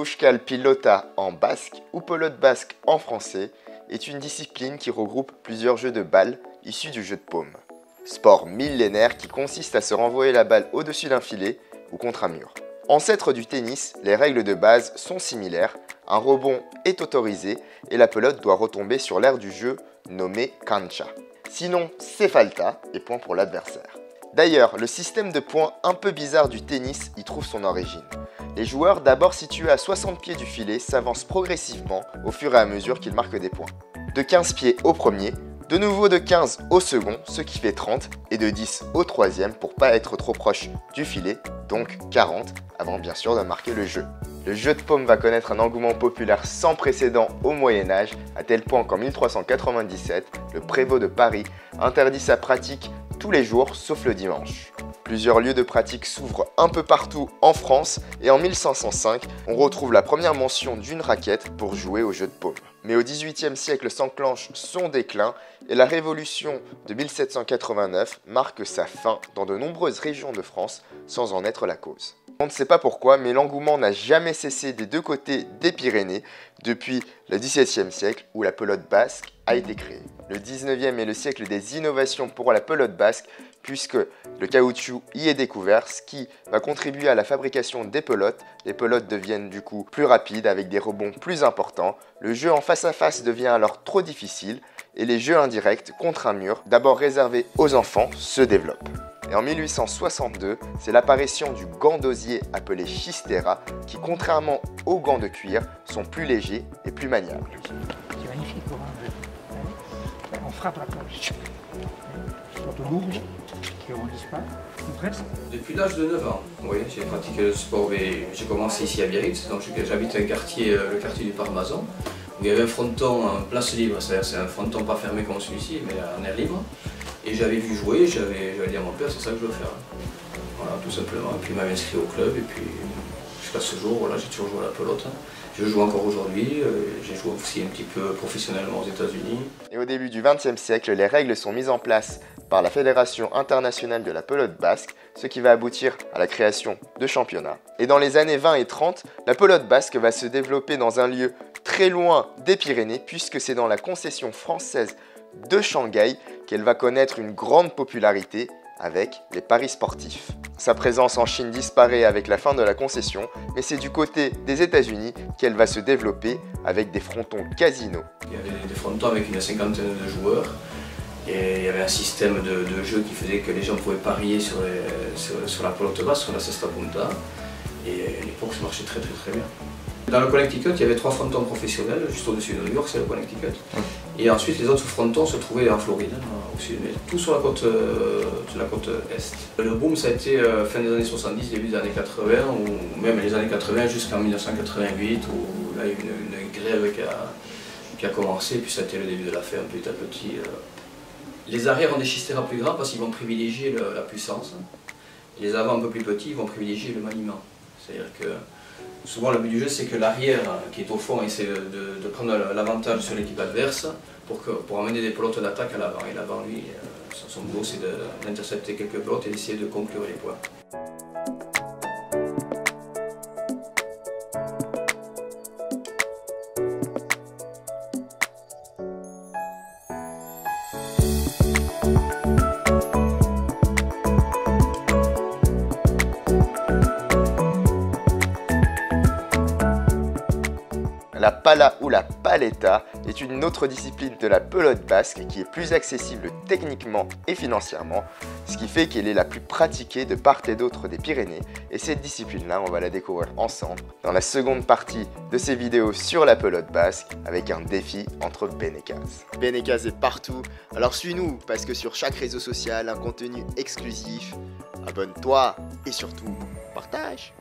Euskal Pilota en basque ou pelote basque en français est une discipline qui regroupe plusieurs jeux de balles issus du jeu de paume. Sport millénaire qui consiste à se renvoyer la balle au-dessus d'un filet ou contre un mur. Ancêtre du tennis, les règles de base sont similaires, un rebond est autorisé et la pelote doit retomber sur l'aire du jeu nommé cancha. Sinon, c'est falta et point pour l'adversaire. D'ailleurs, le système de points un peu bizarre du tennis y trouve son origine. Les joueurs, d'abord situés à 60 pieds du filet, s'avancent progressivement au fur et à mesure qu'ils marquent des points. De 15 pieds au premier, de nouveau de 15 au second, ce qui fait 30, et de 10 au troisième pour pas être trop proche du filet, donc 40, avant bien sûr de marquer le jeu. Le jeu de paume va connaître un engouement populaire sans précédent au Moyen-Âge, à tel point qu'en 1397, le prévôt de Paris interdit sa pratique tous les jours sauf le dimanche. Plusieurs lieux de pratique s'ouvrent un peu partout en France et en 1505, on retrouve la première mention d'une raquette pour jouer au jeu de paume. Mais au XVIIIe siècle s'enclenche son déclin et la révolution de 1789 marque sa fin dans de nombreuses régions de France sans en être la cause. On ne sait pas pourquoi, mais l'engouement n'a jamais cessé des deux côtés des Pyrénées depuis le XVIIe siècle où la pelote basque a été créée. Le XIXe est le siècle des innovations pour la pelote basque puisque le caoutchouc y est découvert, ce qui va contribuer à la fabrication des pelotes. Les pelotes deviennent du coup plus rapides avec des rebonds plus importants. Le jeu en face à face devient alors trop difficile et les jeux indirects contre un mur, d'abord réservés aux enfants, se développent. Et en 1862, c'est l'apparition du gant d'osier appelé chistera qui, contrairement aux gants de cuir, sont plus légers et plus maniables. C'est magnifique pour on frappe la poche. Surtout lourdes, qui ne rebondissent pas, ou presque. Depuis l'âge de 9 ans, oui, j'ai pratiqué le sport, mais j'ai commencé ici à Biarritz, donc j'habite un quartier, le quartier du Parmesan, où il y avait un fronton en place libre, c'est-à-dire c'est un fronton pas fermé comme celui-ci, mais en air libre. Et j'avais vu jouer, j'avais dit à mon père, c'est ça que je veux faire. Voilà, tout simplement. Et puis il m'a inscrit au club, et puis jusqu'à ce jour, voilà, j'ai toujours joué à la pelote. Je joue encore aujourd'hui, j'ai joué aussi un petit peu professionnellement aux États-Unis. Et au début du XXe siècle, les règles sont mises en place par la Fédération internationale de la pelote basque, ce qui va aboutir à la création de championnats. Et dans les années 20 et 30, la pelote basque va se développer dans un lieu très loin des Pyrénées, puisque c'est dans la concession française de Shanghai qu'elle va connaître une grande popularité avec les paris sportifs. Sa présence en Chine disparaît avec la fin de la concession, mais c'est du côté des États-Unis qu'elle va se développer avec des frontons casinos. Il y avait des frontons avec une cinquantaine de joueurs et il y avait un système de jeu qui faisait que les gens pouvaient parier sur la pelote basse, sur la cesta punta, et à l'époque ça marchait très bien. Dans le Connecticut, il y avait 3 frontons professionnels, juste au-dessus de New York, c'est le Connecticut. Et ensuite, les autres frontons se trouvaient en Floride, au sud, mais tout sur la côte est. Le boom, ça a été fin des années 70, début des années 80, ou même les années 80 jusqu'en 1988, où là, il y a eu une grève qui a commencé, puis ça a été le début de la fin, petit à petit. Les arrières ont des chisteras plus grands parce qu'ils vont privilégier la puissance. Et les avants un peu plus petits vont privilégier le maniement. C'est-à-dire que souvent le but du jeu c'est que l'arrière qui est au fond essaie de prendre l'avantage sur l'équipe adverse pour amener des pelotes d'attaque à l'avant. Et l'avant lui, son boulot c'est d'intercepter quelques pelotes et d'essayer de conclure les points. La pala ou la paleta est une autre discipline de la pelote basque qui est plus accessible techniquement et financièrement, ce qui fait qu'elle est la plus pratiquée de part et d'autre des Pyrénées. Et cette discipline-là, on va la découvrir ensemble dans la seconde partie de ces vidéos sur la pelote basque avec un défi entre Ben et Kaz. Ben et Kaz est partout, alors suis-nous parce que sur chaque réseau social, un contenu exclusif. Abonne-toi et surtout, partage!